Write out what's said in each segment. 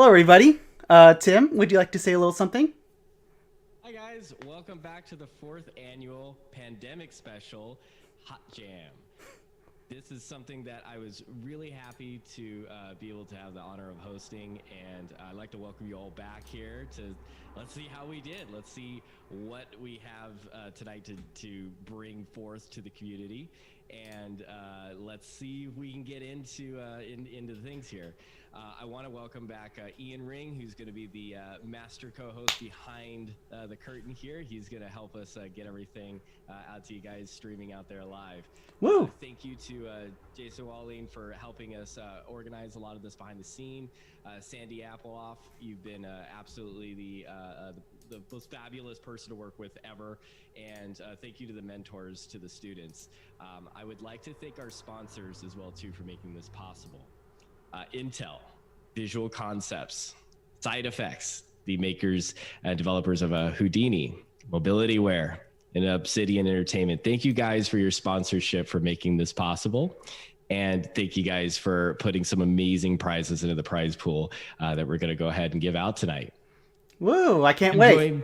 Hello, everybody. Tim, would you like to say a little something? Hi, guys. Welcome back to the 4th annual pandemic special, Hot Jam. This is something that I was really happy to be able to have the honor of hosting, and I'd like to welcome you all back here to let's see how we did. Let's see what we have tonight to bring forth to the community, and let's see if we can get into the things here. I want to welcome back Ian Ring, who's going to be the master co-host behind the curtain here. He's going to help us get everything out to you guys streaming out there live. Woo! Thank you to Jason Walling for helping us organize a lot of this behind the scene. Sandy Appleoff, you've been absolutely the most fabulous person to work with ever. And thank you to the mentors, to the students. I would like to thank our sponsors as well, too, for making this possible. Intel, Visual Concepts, Side Effects, the makers and developers of Houdini, Mobility Wear, and Obsidian Entertainment. Thank you guys for your sponsorship for making this possible. And thank you guys for putting some amazing prizes into the prize pool that we're going to go ahead and give out tonight. Woo, I can't wait.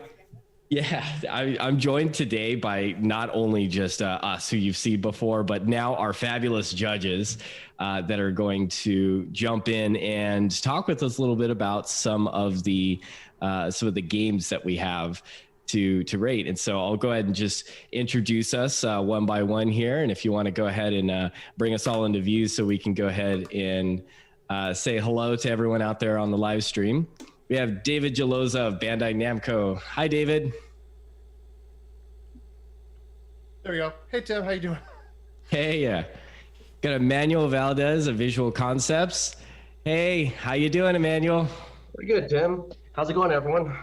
Yeah, I'm joined today by not only just us who you've seen before, but now our fabulous judges that are going to jump in and talk with us a little bit about some of the games that we have to rate. And so I'll go ahead and just introduce us one by one here. And if you want to go ahead and bring us all into view so we can go ahead and say hello to everyone out there on the live stream. We have David Jaloza of Bandai Namco. Hi, David. There we go. Hey, Tim. How you doing? Hey, yeah. Got Emmanuel Valdez of Visual Concepts. Hey, how you doing, Emmanuel? Pretty good, Tim. How's it going, everyone?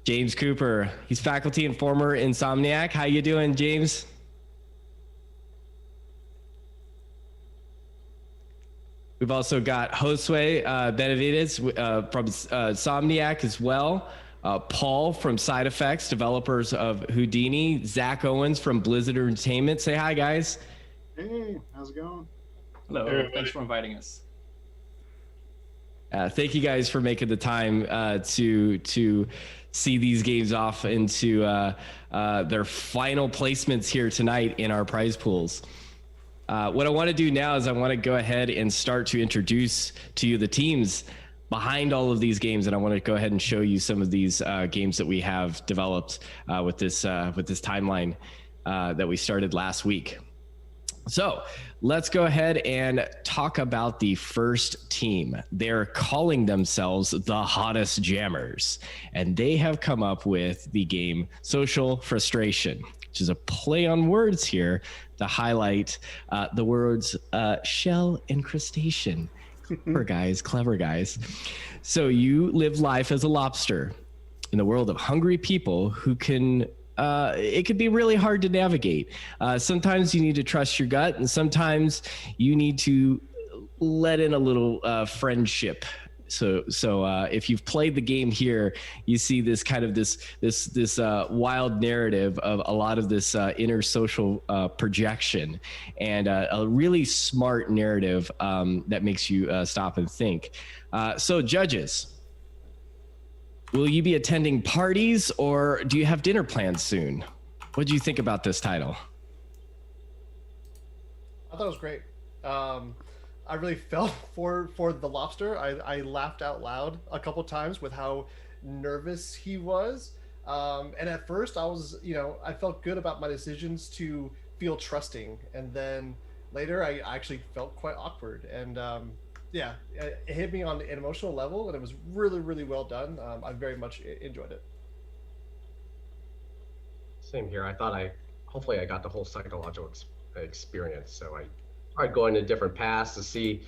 James Cooper, he's faculty and former Insomniac. How you doing, James? We've also got Josue Benavides from Insomniac as well. Paul from Side Effects, developers of Houdini. Zach Owens from Blizzard Entertainment. Say hi, guys. Hey, how's it going? Hello, Hey, thanks for inviting us. Thank you guys for making the time to see these games off into their final placements here tonight in our prize pools. What I want to do now is I want to go ahead and start to introduce to you the teams behind all of these games, and I want to go ahead and show you some of these games that we have developed with this timeline that we started last week. So let's go ahead and talk about the first team. They're calling themselves the Hottest Jammers, and they have come up with the game Social Frustration, which is a play on words here to highlight the words shell incrustation. Clever guys. So you live life as a lobster in the world of hungry people who can it could be really hard to navigate. Sometimes you need to trust your gut, and sometimes you need to let in a little friendship. So if you've played the game here, you see this kind of this wild narrative of a lot of this inner social projection, and a really smart narrative that makes you stop and think. So judges, will you be attending parties, or do you have dinner plans soon? What do you think about this title? I thought it was great. I really felt for the lobster. I laughed out loud a couple times with how nervous he was. And at first I was, I felt good about my decisions to feel trusting. And then later I actually felt quite awkward. And yeah, it hit me on an emotional level, and it was really, really well done. I very much enjoyed it. Same here. Hopefully I got the whole psychological experience. So I tried going to different paths to see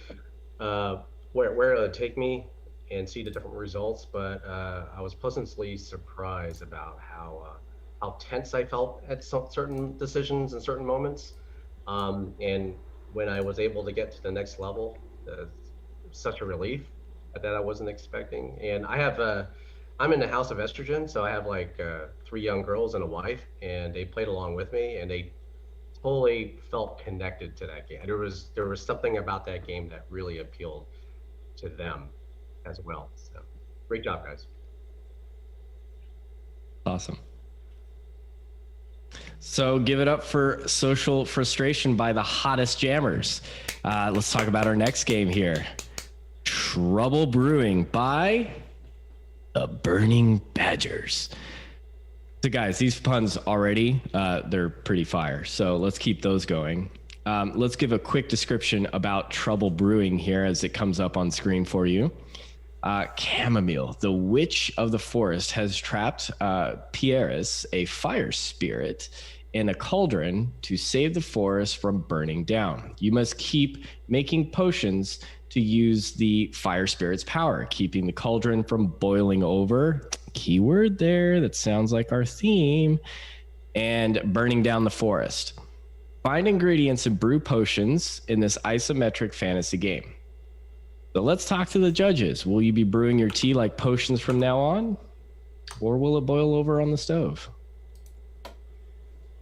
where it would take me and see the different results. But I was pleasantly surprised about how tense I felt at certain decisions and certain moments. And when I was able to get to the next level, such a relief that I wasn't expecting. And I'm in the house of estrogen, so I have like 3 young girls and a wife, and they played along with me, and they totally felt connected to that game. There was something about that game that really appealed to them as well. So great job, guys. Awesome. So give it up for Social Frustration by the Hottest Jammers. Let's talk about our next game here. Trouble Brewing by the Burning Badgers. So guys, these puns already, they're pretty fire. So let's keep those going. Let's give a quick description about Trouble Brewing here as it comes up on screen for you. Chamomile, the witch of the forest, has trapped Pieris, a fire spirit, in a cauldron to save the forest from burning down. You must keep making potions to use the fire spirit's power, keeping the cauldron from boiling over. Keyword there, that sounds like our theme. And burning down the forest. Find ingredients and brew potions in this isometric fantasy game. So let's talk to the judges. Will you be brewing your tea like potions from now on? Or will it boil over on the stove? I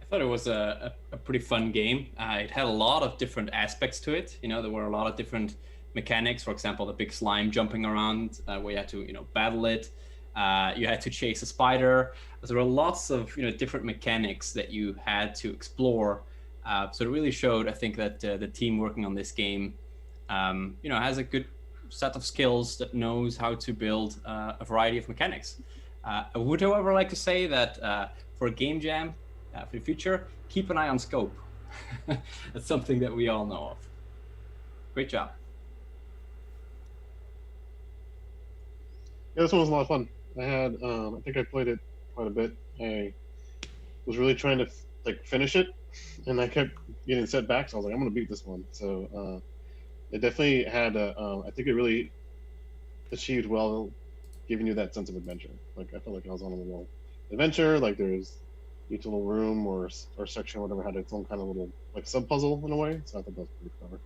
thought it was a pretty fun game. It had a lot of different aspects to it. There were a lot of different mechanics. For example, the big slime jumping around where you had to, battle it. You had to chase a spider. There were lots of, different mechanics that you had to explore. So it really showed, I think, that the team working on this game, has a good set of skills that knows how to build a variety of mechanics. I would, however, like to say that for a game jam, for the future, keep an eye on scope. That's something that we all know of. Great job. Yeah, this one was a lot of fun. I think I played it quite a bit. I was really trying to finish it, and I kept getting setbacks. I was like, I'm gonna beat this one. So it definitely had I think it really achieved well giving you that sense of adventure. Like I felt like I was on a little adventure. Like there's each little room or section or whatever had its own kind of little like sub puzzle in a way. So I thought that was pretty clever.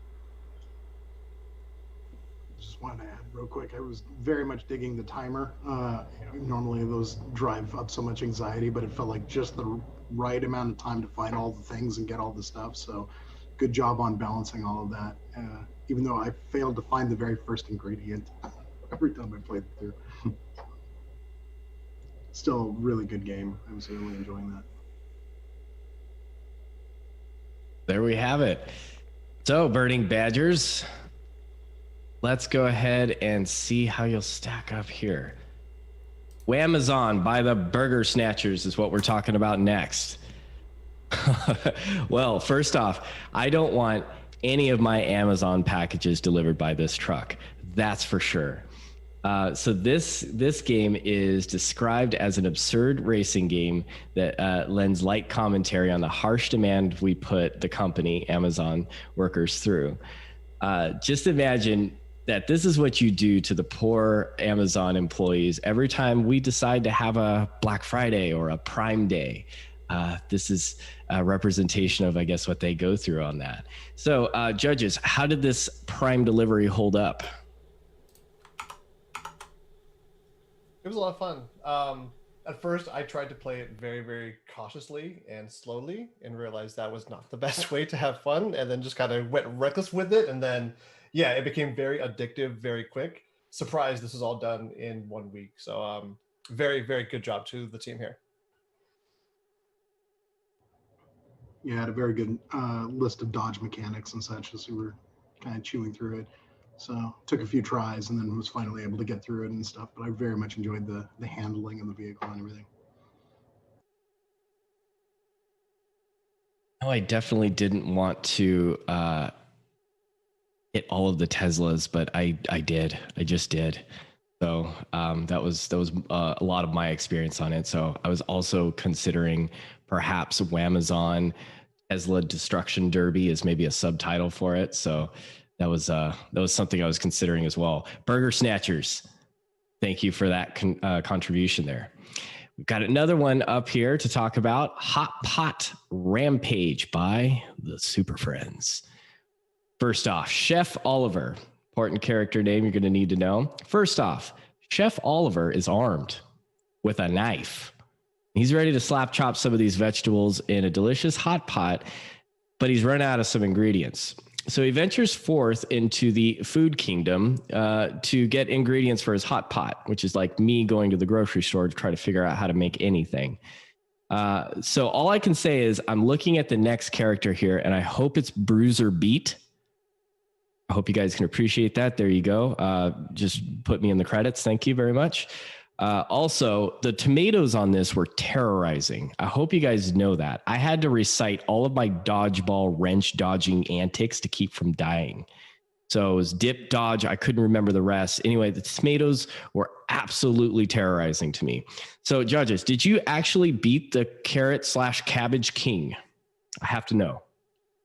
Just wanted to add real quick, I was very much digging the timer. Normally those drive up so much anxiety, but it felt like just the right amount of time to find all the things and get all the stuff. So good job on balancing all of that. Even though I failed to find the very first ingredient every time I played through. Still a really good game. I was really enjoying that. There we have it. So, Burning Badgers, let's go ahead and see how you'll stack up here. Whamazon by the Burger Snatchers is what we're talking about next. Well, first off, I don't want any of my Amazon packages delivered by this truck. That's for sure. So this game is described as an absurd racing game that lends light commentary on the harsh demand we put the company, Amazon, workers through. Just imagine that this is what you do to the poor Amazon employees every time we decide to have a Black Friday or a Prime Day. This is a representation of, I guess, what they go through on that. So, judges, how did this Prime delivery hold up? It was a lot of fun. At first, I tried to play it very, very cautiously and slowly and realized that was not the best way to have fun, and then just kind of went reckless with it. And then, yeah, it became very addictive very quick. Surprised this was all done in 1 week. So very, very good job to the team here. Yeah, I had a very good list of dodge mechanics and such as we were kind of chewing through it. So took a few tries and then was finally able to get through it and stuff. But I very much enjoyed the handling of the vehicle and everything. Oh, I definitely didn't want to hit all of the Teslas, but I did. I just did. So that was a lot of my experience on it. So I was also considering perhaps Whamazon Tesla Destruction Derby as maybe a subtitle for it. So that was something I was considering as well. Burger Snatchers, thank you for that contribution there. We've got another one up here to talk about, Hot Pot Rampage by the Super Friends. First off, Chef Oliver, important character name you're going to need to know. First off, Chef Oliver is armed with a knife. He's ready to slap chop some of these vegetables in a delicious hot pot, but he's run out of some ingredients. So he ventures forth into the food kingdom to get ingredients for his hot pot, which is like me going to the grocery store to try to figure out how to make anything. So all I can say is I'm looking at the next character here, and I hope it's Bruiser Beat. I hope you guys can appreciate that. There you go. Just put me in the credits. Thank you very much. Also, the tomatoes on this were terrorizing. I hope you guys know that. I had to recite all of my dodgeball wrench dodging antics to keep from dying. So it was dip, dodge. I couldn't remember the rest. Anyway, the tomatoes were absolutely terrorizing to me. So judges, did you actually beat the carrot/cabbage king? I have to know.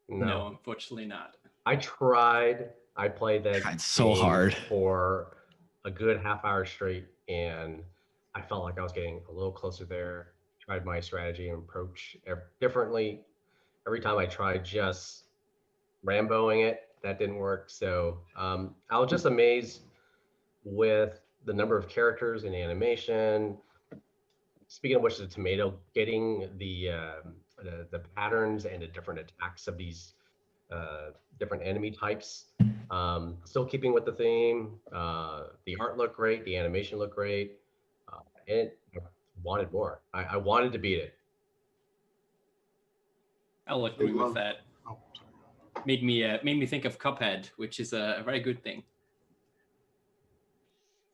No, unfortunately not. I tried. I played that so game hard for a good half hour straight, and I felt like I was getting a little closer there. Tried my strategy and approach differently. Every time I tried just Ramboing it, that didn't work. So I was just amazed with the number of characters and animation. Speaking of which, the tomato, getting the patterns and the different attacks of these different enemy types. Still keeping with the theme. The art looked great. The animation looked great. And I wanted more. I wanted to beat it. I'll agree with that. Oh, sorry. Made me think of Cuphead, which is a very good thing.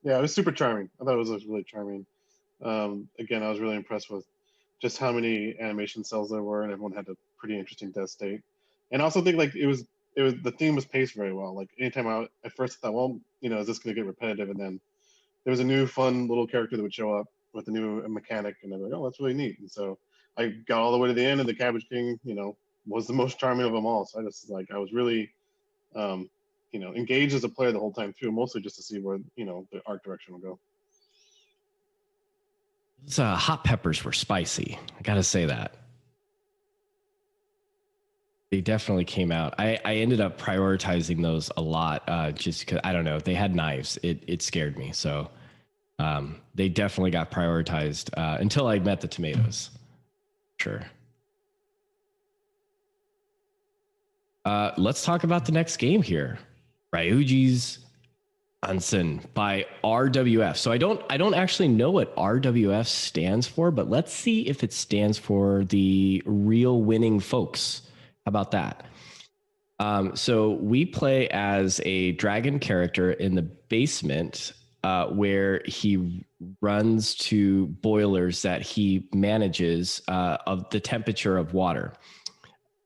Yeah, it was super charming. I thought it was really charming. Again, I was really impressed with just how many animation cells there were, and everyone had a pretty interesting death state. And I also think like it was the theme was paced very well. Like anytime I at first thought, well, is this going to get repetitive? And then there was a new fun little character that would show up with a new mechanic, and I'm like, oh, that's really neat. And so I got all the way to the end, and the Cabbage King, was the most charming of them all. So I was really, engaged as a player the whole time through, mostly just to see where the art direction will go. Those hot peppers were spicy. I gotta say that. They definitely came out. I ended up prioritizing those a lot, just because I don't know. They had knives. It scared me. So they definitely got prioritized until I met the tomatoes. Sure. Let's talk about the next game here. Ryuji's Ansen by RWF. So I don't actually know what RWF stands for, but let's see if it stands for the real winning folks. How about that? So we play as a dragon character in the basement where he runs to boilers that he manages of the temperature of water.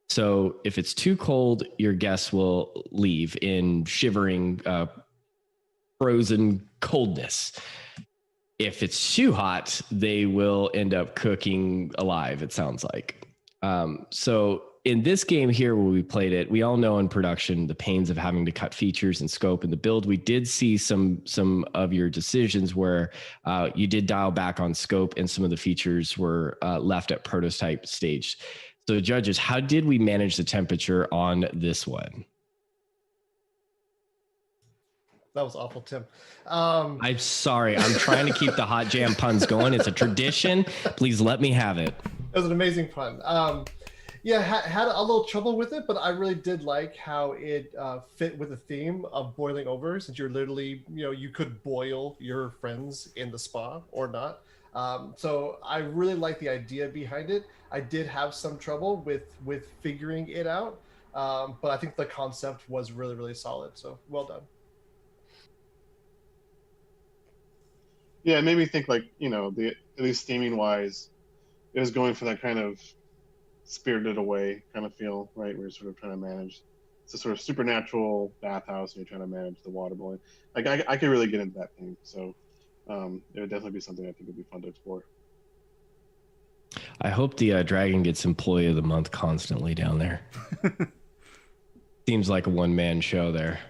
So if it's too cold, your guests will leave in shivering, frozen coldness. If it's too hot, they will end up cooking alive, it sounds like. So in this game here where we played it, we all know in production the pains of having to cut features and scope in the build. We did see some of your decisions where you did dial back on scope and some of the features were left at prototype stage. So judges, how did we manage the temperature on this one? That was awful, Tim. I'm sorry. I'm trying to keep the hot jam puns going. It's a tradition. Please let me have it. It was an amazing pun. Yeah, had a little trouble with it, but I really did like how it fit with the theme of boiling over, since you're literally, you could boil your friends in the spa or not. So I really like the idea behind it. I did have some trouble with figuring it out, but I think the concept was really, really solid. So well done. Yeah, it made me think, like, at least theming wise, it was going for that kind of Spirited Away kind of feel, right? Where you're sort of trying to manage, it's a sort of supernatural bathhouse, and you're trying to manage the water boiling. Like, I could really get into that thing. So it would definitely be something I think would be fun to explore. I hope the dragon gets Employee of the Month constantly down there. Seems like a one-man show there.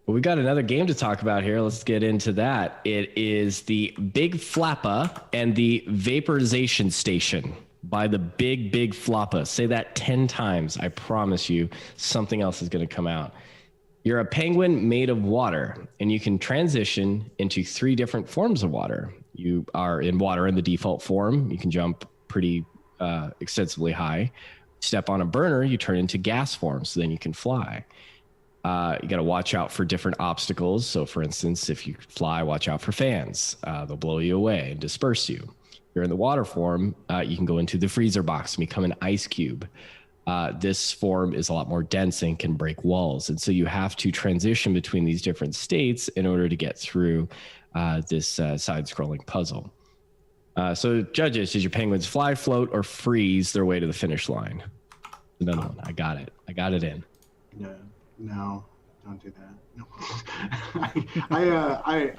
But we got another game to talk about here. Let's get into that. It is the Big Flappa and the Vaporization Station by the Big Flappa. Say that 10 times. I promise you something else is going to come out. You're a penguin made of water, and you can transition into 3 different forms of water. You are in water in the default form. You can jump pretty extensively high. Step on a burner, you turn into gas form, so then you can fly. You got to watch out for different obstacles. So, for instance, if you fly, watch out for fans. They'll blow you away and disperse you. If you're in the water form, you can go into the freezer box and become an ice cube. This form is a lot more dense and can break walls. And so you have to transition between these different states in order to get through this side-scrolling puzzle. So, judges, did your penguins fly, float, or freeze their way to the finish line? Another one. I got it. I got it in. No, don't do that. No.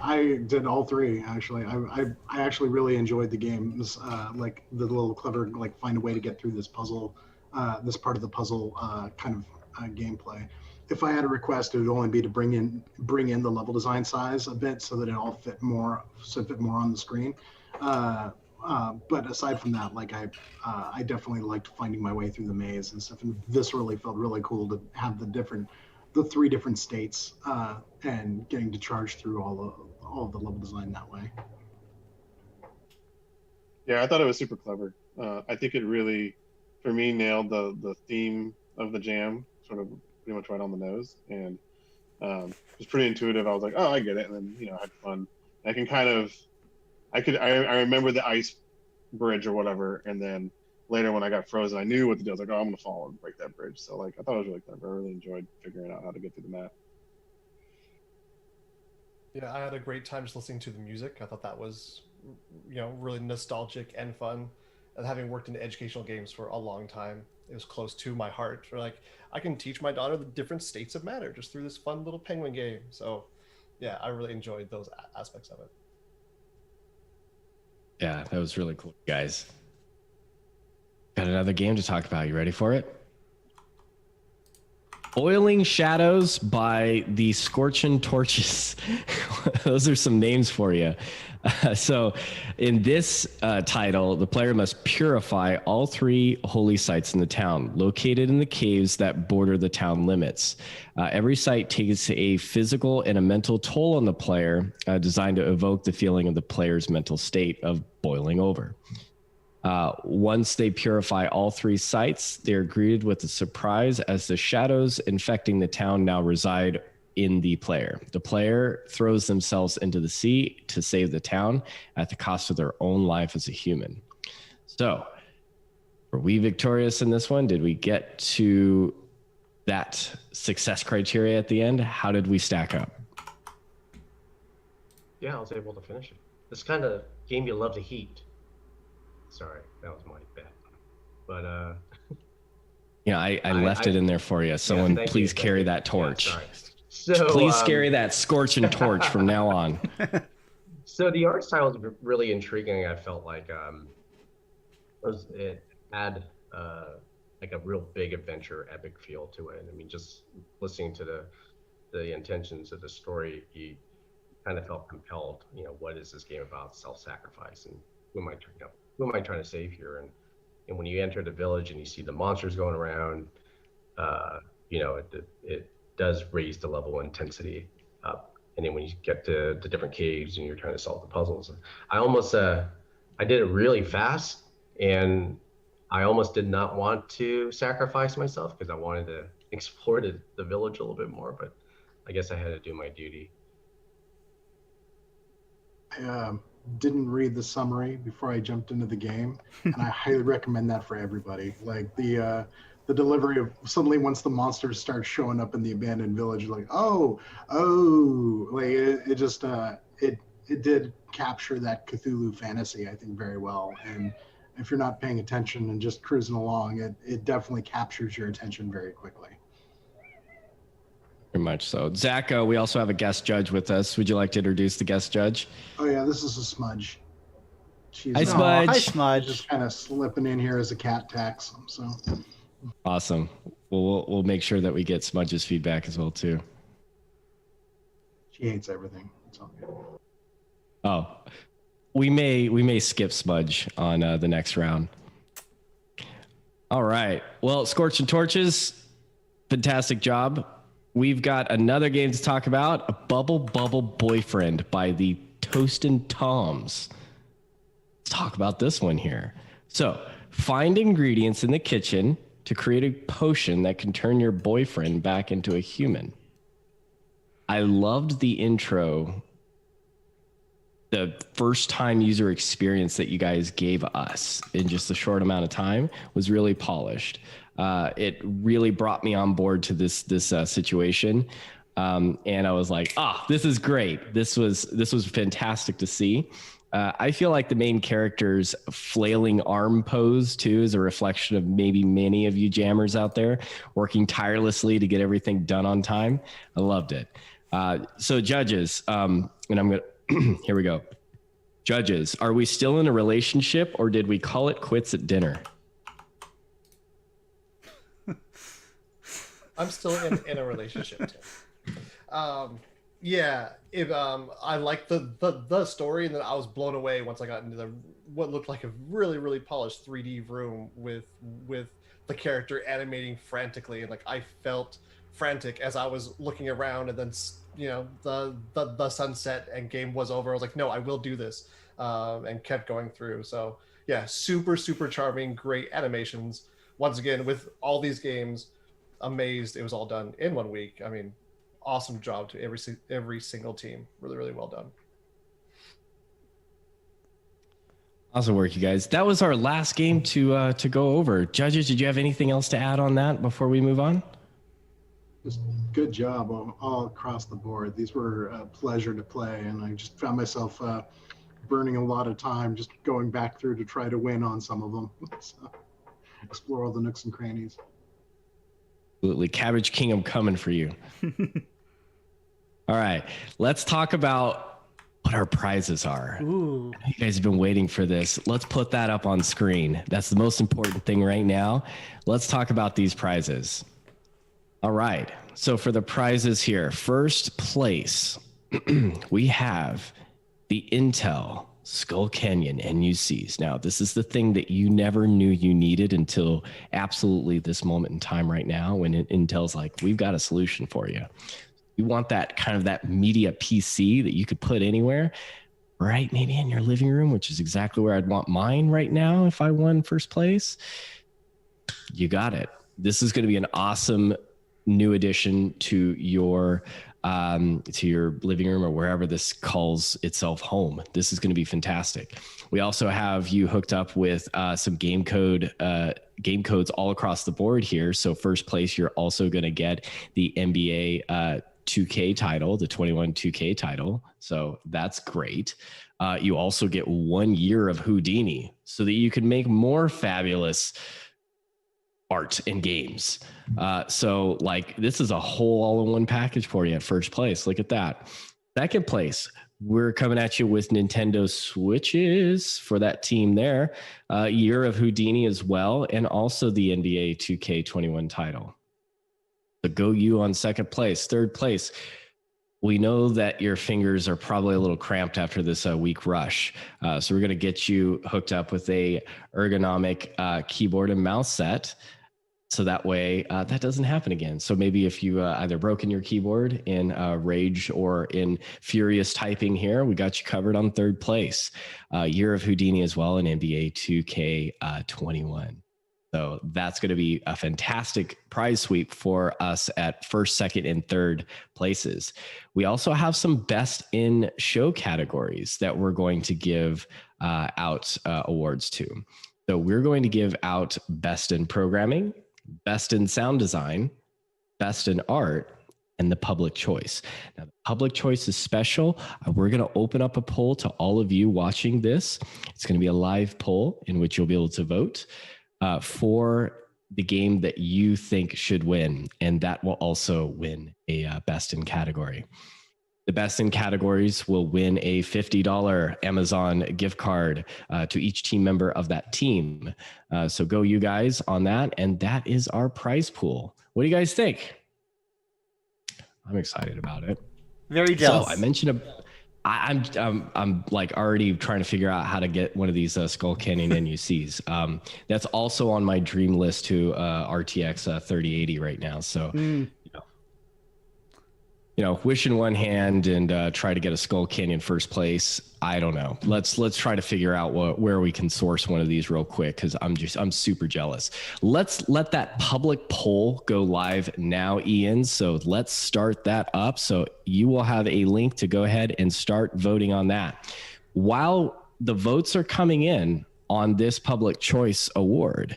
I did all 3 actually. I actually really enjoyed the games, like the little clever, like, find a way to get through this puzzle, this part of the puzzle kind of gameplay. If I had a request, it would only be to bring in the level design size a bit so that it all fit more on the screen. But aside from that, like, I definitely liked finding my way through the maze and stuff. And this really felt really cool to have the 3 different states and getting to charge through all of the level design that way. Yeah, I thought it was super clever. I think it really, for me, nailed the theme of the jam sort of pretty much right on the nose, and it was pretty intuitive. I was like, oh, I get it, and then I had fun. I can kind of, I remember the ice bridge or whatever, and then later when I got frozen, I knew what to do. I was like, oh, I'm gonna fall and break that bridge. So, like, I thought it was really clever. I really enjoyed figuring out how to get through the map. Yeah, I had a great time just listening to the music. I thought that was, really nostalgic and fun. And having worked in educational games for a long time, it was close to my heart. Or, like, I can teach my daughter the different states of matter just through this fun little penguin game. So, yeah, I really enjoyed those aspects of it. Yeah, that was really cool, guys. Got another game to talk about. You ready for it? Boiling Shadows by the Scorching Torches. Those are some names for you. So in this title, the player must purify all 3 holy sites in the town, located in the caves that border the town limits. Every site takes a physical and a mental toll on the player, designed to evoke the feeling of the player's mental state of boiling over. Once they purify all 3 sites, they're greeted with a surprise as the shadows infecting the town now reside in the player. The player throws themselves into the sea to save the town at the cost of their own life as a human. So, were we victorious in this one? Did we get to that success criteria at the end? How did we stack up? Yeah, I was able to finish it. This kind of game you love to heat. Sorry, that was my bad. But yeah, I left it in there for you. Someone please carry that torch. Yeah, so please carry that scorching torch from now on. So the art style is really intriguing. I felt like it had like a real big adventure, epic feel to it. I mean, just listening to the intentions of the story, you kind of felt compelled. You know, what is this game about? Self-sacrifice, and who am I trying to save here? And when you enter the village and you see the monsters going around, you know, it does raise the level of intensity up. And then when you get to the different caves and you're trying to solve the puzzles, I almost I did it really fast, and I almost did not want to sacrifice myself because I wanted to explore the village a little bit more, but I guess I had to do my duty. I didn't read the summary before I jumped into the game, and I highly recommend that for everybody. Like the delivery of suddenly once the monsters start showing up in the abandoned village, like oh, like it just it did capture that Cthulhu fantasy, I think, very well. And if you're not paying attention and just cruising along, it definitely captures your attention very quickly. Very much so. Zach, we also have a guest judge with us. Would you like to introduce the guest judge? Oh yeah, this is a Smudge. She's Hi, Smudge. Hi, Smudge. just kind of slipping in here as a cat tax. So awesome. Well, we'll make sure that we get Smudge's feedback as well too. she hates everything. It's all good. Oh, we may skip Smudge on the next round. All right. Well, Scorching Torches, fantastic job. We've got another game to talk about, a Bubble Boyfriend by the Toastin' Toms. Let's talk about this one here. So, find ingredients in the kitchen to create a potion that can turn your boyfriend back into a human. I loved the intro. The first time user experience that you guys gave us in just a short amount of time was really polished. It really brought me on board to this situation. And I was like, this is great. This was fantastic to see. I feel like the main character's flailing arm pose too is a reflection of maybe many of you jammers out there working tirelessly to get everything done on time. I loved it. So judges, and I'm going to, here we go. Judges, are we still in a relationship or did we call it quits at dinner? I'm still in a relationship. Yeah, if I liked the story, and then I was blown away once I got into what looked like a really polished 3D room with the character animating frantically, and like I felt frantic as I was looking around, and then the sunset and game was over. I was like, no, I will do this, and kept going through. So yeah, super charming, great animations. Once again, with all these games, amazed it was all done in 1 week. I mean, awesome job to every single team. Really well done. Awesome work, you guys. That was our last game to go over. Judges, did you have anything else to add on that before we move on? Just good job all across the board. These were a pleasure to play, and I just found myself burning a lot of time just going back through to try to win on some of them. So, explore all the nooks and crannies. Absolutely. Cabbage King, I'm coming for you. All right. Let's talk about what our prizes are. Ooh. You guys have been waiting for this. Let's put that up on screen. That's the most important thing right now. Let's talk about these prizes. All right. So for the prizes here, first place, we have the Intel Skull Canyon NUCs. Now, this is the thing that you never knew you needed until absolutely this moment in time right now, when Intel's like, we've got a solution for you. You want that kind of that media PC that you could put anywhere, right? Maybe in your living room, which is exactly where I'd want mine right now if I won first place. You got it. This is going to be an awesome new addition to your living room or wherever this calls itself home. This is going to be fantastic. We also have you hooked up with some game codes all across the board here. So first place, you're also going to get the NBA 2K title, the 21 2K title. So that's great. You also get 1 year of Houdini so that you can make more fabulous art and games. So like this is a whole all-in-one package for you at first place. Look at that. Second place, we're coming at you with Nintendo Switches for that team there. Year of Houdini as well, and also the NBA 2K21 title. So go you on second place. Third place, we know that your fingers are probably a little cramped after this week rush. So we're going to get you hooked up with a ergonomic keyboard and mouse set. So that way that doesn't happen again. So maybe if you either broken your keyboard in rage or in furious typing here, we got you covered on third place. Year of Houdini as well, and NBA 2K21. So that's going to be a fantastic prize sweep for us at first, second, and third places. We also have some best in show categories that we're going to give out awards to. So we're going to give out best in programming, best in sound design, best in art, and the public choice. Now, the public choice is special. We're going to open up a poll to all of you watching this. It's going to be a live poll in which you'll be able to vote for the game that you think should win, and that will also win a best in category. The best in categories will win a $50 Amazon gift card to each team member of that team. So go you guys on that, and that is our prize pool. What do you guys think? I'm excited about it. Very jealous. So I mentioned I'm like already trying to figure out how to get one of these Skull Canyon NUCs. That's also on my dream list to RTX 3080 right now. So, you know, wish in one hand and try to get a Skull Canyon first place. I don't know. Let's try to figure out where we can source one of these real quick, because I'm super jealous. Let's let that public poll go live now, Ian. So let's start that up. So you will have a link to go ahead and start voting on that. While the votes are coming in on this public choice award,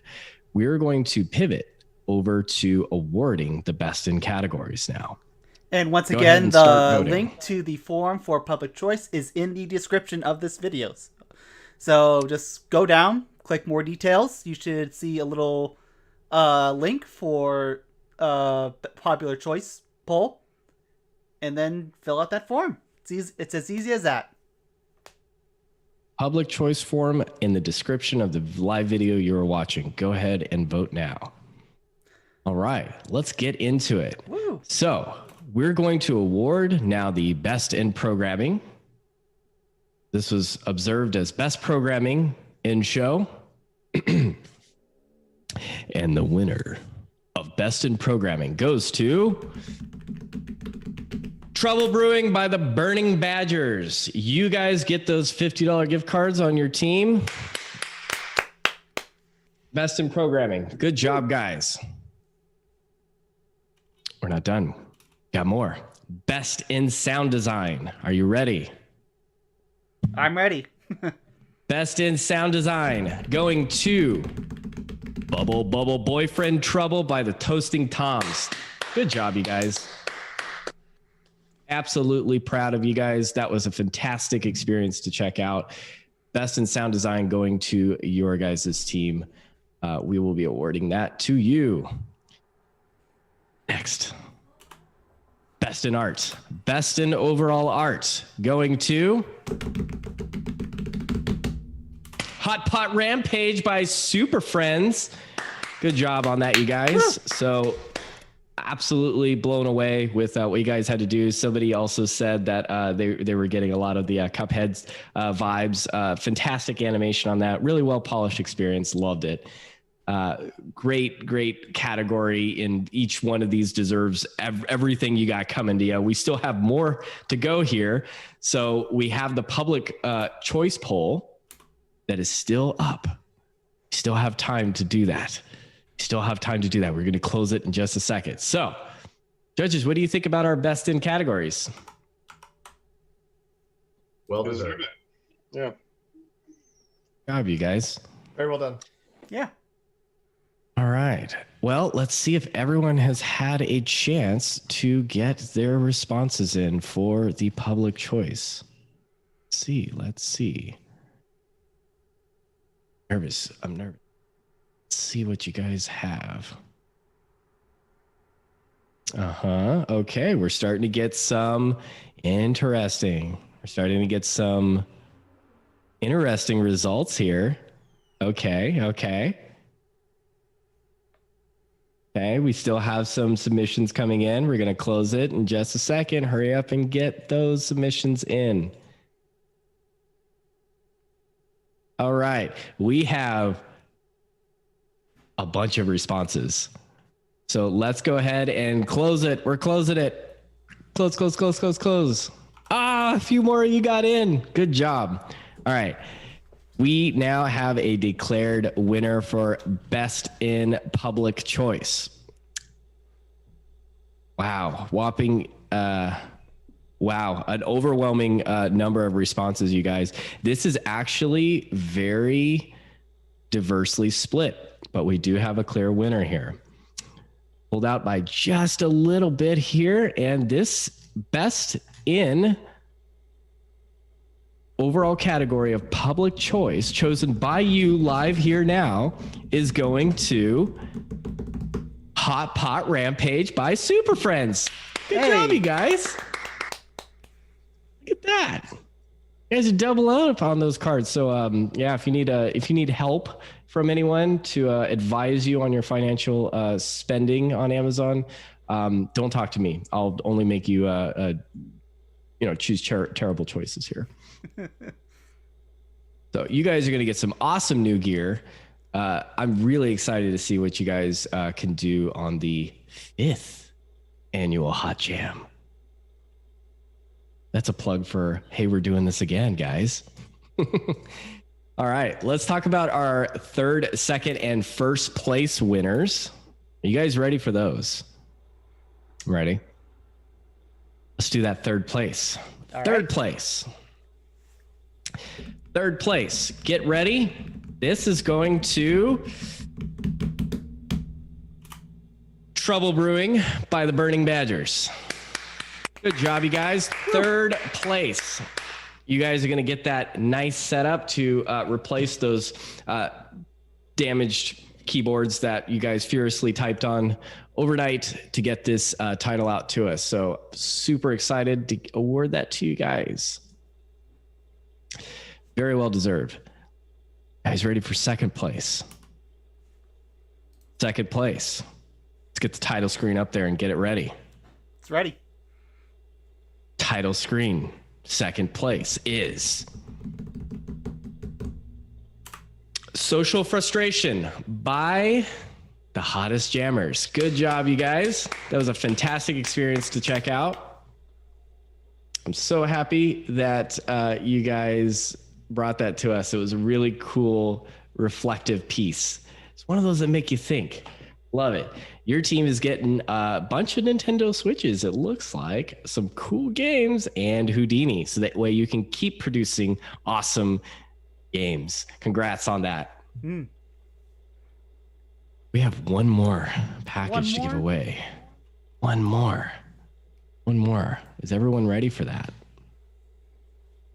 we're going to pivot over to awarding the best in categories now. And once again, the link to the forum for public choice is in the description of this video. So just go down, click more details. You should see a little link for popular choice poll, and then fill out that form. It's as easy as that. Public choice form in the description of the live video you are watching. Go ahead and vote now. All right, let's get into it. Woo. So we're going to award now the best in programming. This was observed as best programming in show. And the winner of best in programming goes to Trouble Brewing by the Burning Badgers. You guys get those $50 gift cards on your team. Best in programming. Good job, guys. We're not done. Got more. Best in sound design. Are you ready? I'm ready. Best in sound design going to Bubble Bubble Boyfriend Trouble by the Toasting Toms. Good job, you guys. Absolutely proud of you guys. That was a fantastic experience to check out. Best in sound design going to your guys' team. We will be awarding that to you. Next. Best in art. Best in overall art going to Hot Pot Rampage by Super Friends. Good job on that, you guys. So absolutely blown away with what you guys had to do. Somebody also said that they were getting a lot of the Cuphead vibes. Fantastic animation on that. Really well polished experience. Loved it. Great category, and each one of these deserves everything you got coming to you. We still have more to go here. So we have the public choice poll that is still up. We still have time to do that. We're going to close it in just a second. So, judges, what do you think about our best in categories? Well deserved. Yeah. Good job, you guys. Very well done. Yeah. All right. Well, let's see if everyone has had a chance to get their responses in for the public choice. Let's see. I'm nervous. Let's see what you guys have. Okay, we're starting to get some interesting results here. Okay, we still have some submissions coming in. We're going to close it in just a second. Hurry up and get those submissions in. All right, we have a bunch of responses. So let's go ahead and close it. We're closing it. Close. A few more you got in. Good job. All right. We now have a declared winner for Best in Public Choice. Wow. An overwhelming number of responses, you guys. This is actually very diversely split, but we do have a clear winner here. Pulled out by just a little bit here, and this Best in overall category of public choice chosen by you live here now is going to Hot Pot Rampage by Super Friends. Good job, you guys. Look at that. You guys are doubling up on those cards. So if you need help from anyone to advise you on your financial spending on Amazon, don't talk to me. I'll only make you choose terrible choices here. So you guys are going to get some awesome new gear. I'm really excited to see what you guys can do on the 5th annual Hot Jam. That's a plug for, hey, we're doing this again, guys. All right, let's talk about our 3rd, 2nd, and 1st place winners. Are you guys ready for those? I'm ready. Let's do that 3rd place. All Third right. place. 3rd place. Get ready. This is going to Trouble Brewing by the Burning Badgers. Good job, you guys. 3rd place. You guys are going to get that nice setup to replace those damaged keyboards that you guys furiously typed on overnight to get this title out to us. So super excited to award that to you guys. Very well deserved. Guys, ready for 2nd place? 2nd place. Let's get the title screen up there and get it ready. It's ready. Title screen. 2nd place is Social Frustration by the Hottest Jammers. Good job, you guys. That was a fantastic experience to check out. I'm so happy that you guys brought that to us. It was a really cool, reflective piece. It's one of those that make you think. Love it. Your team is getting a bunch of Nintendo Switches, it looks like, some cool games, and Houdini. So that way you can keep producing awesome games. Congrats on that. Mm. We have one more package to give away. One more. Is everyone ready for that?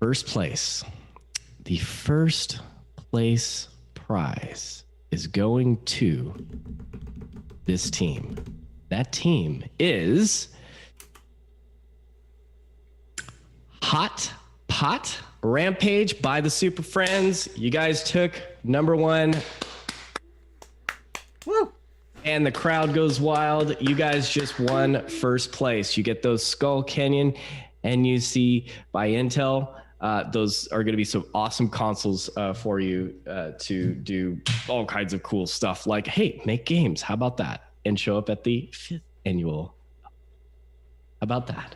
1st place. The 1st place prize is going to this team. That team is Hot Pot Rampage by the Super Friends. You guys took number 1. Woo! And the crowd goes wild. You guys just won first place. You get those Skull Canyon NUC by Intel. Those are going to be some awesome consoles for you to do all kinds of cool stuff like, hey, make games. How about that? And show up at the 5th annual. How about that?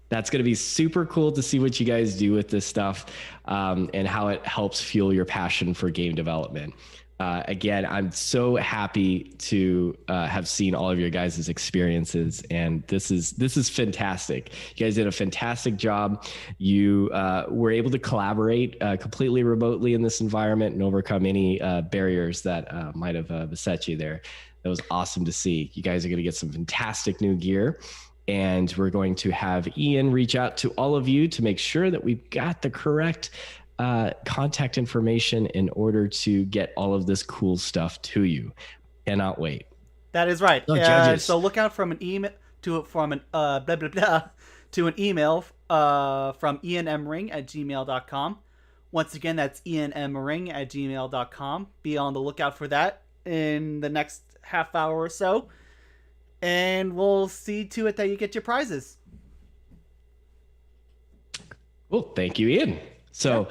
That's going to be super cool to see what you guys do with this stuff and how it helps fuel your passion for game development. Again, I'm so happy to have seen all of your guys' experiences, and this is fantastic. You guys did a fantastic job. You were able to collaborate completely remotely in this environment and overcome any barriers that might have beset you there. That was awesome to see. You guys are going to get some fantastic new gear, and we're going to have Ian reach out to all of you to make sure that we've got the correct contact information in order to get all of this cool stuff to you. Cannot wait. That is right. So look out from an email to an email from ianmring@gmail.com. Once again, that's ianmring@gmail.com. Be on the lookout for that in the next half hour or so, and we'll see to it that you get your prizes. Cool. Thank you, Ian. So,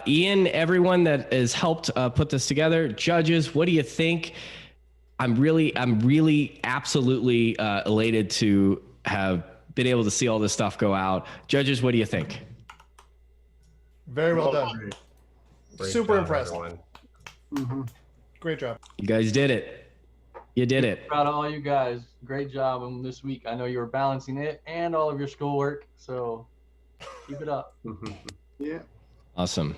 Ian, everyone that has helped put this together, judges, what do you think? I'm really absolutely elated to have been able to see all this stuff go out. Judges, what do you think? Very well done. Super impressed. Mm-hmm. Great job. You guys did it. You did it. Proud of all you guys. Great job on this week. I know you were balancing it and all of your schoolwork, so keep it up. Yeah. Awesome.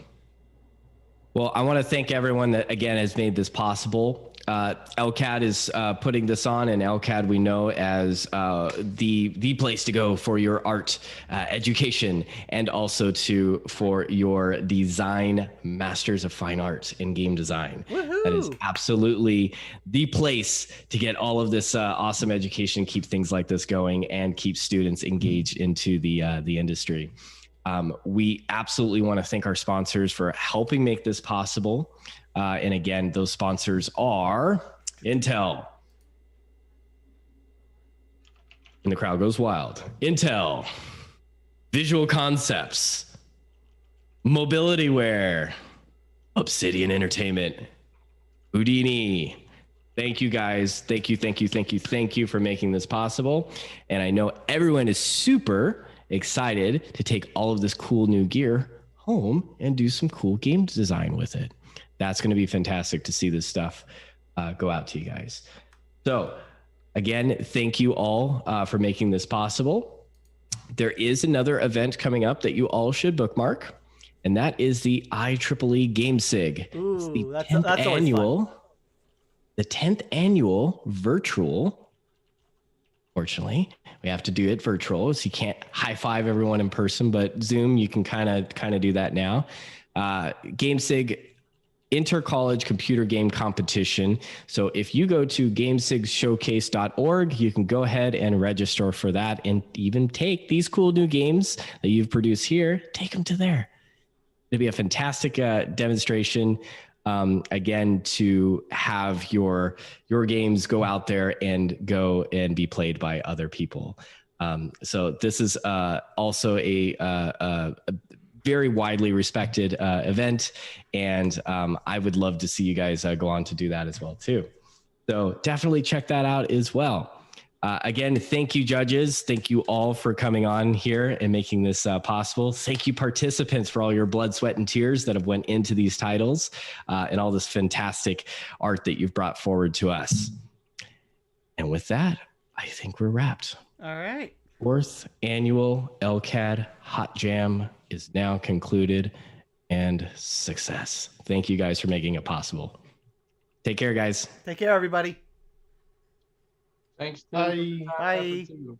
Well, I want to thank everyone that, again, has made this possible. LCAD is putting this on, and LCAD we know as the place to go for your art education, and also for your design masters of fine art in game design. Woohoo! That is absolutely the place to get all of this awesome education, keep things like this going, and keep students engaged into the industry. We absolutely want to thank our sponsors for helping make this possible. And again, those sponsors are Intel. And the crowd goes wild. Intel, Visual Concepts, Mobilityware, Obsidian Entertainment, Houdini. Thank you guys. Thank you for making this possible. And I know everyone is super excited to take all of this cool new gear home and do some cool game design with it. That's going to be fantastic to see this stuff go out to you guys. So again, thank you all for making this possible. There is another event coming up that you all should bookmark, and that is the IEEE GameSig. Ooh, it's the that's 10th annual, the 10th annual virtual. Fortunately, we have to do it virtual, so you can't high five everyone in person, but Zoom, you can kind of do that now. GameSig Inter-College Computer Game Competition. So if you go to gamesigshowcase.org, you can go ahead and register for that, and even take these cool new games that you've produced here, take them to there. It'll be a fantastic demonstration. Again, to have your games go out there and go and be played by other people. So this is also a very widely respected event, and I would love to see you guys go on to do that as well too. So definitely check that out as well. Again, thank you, judges. Thank you all for coming on here and making this possible. Thank you, participants, for all your blood, sweat, and tears that have went into these titles and all this fantastic art that you've brought forward to us. And with that, I think we're wrapped. All right. 4th annual LCAD Hot Jam is now concluded, and success. Thank you guys for making it possible. Take care, guys. Take care, everybody. Thanks. Bye. Bye. Too.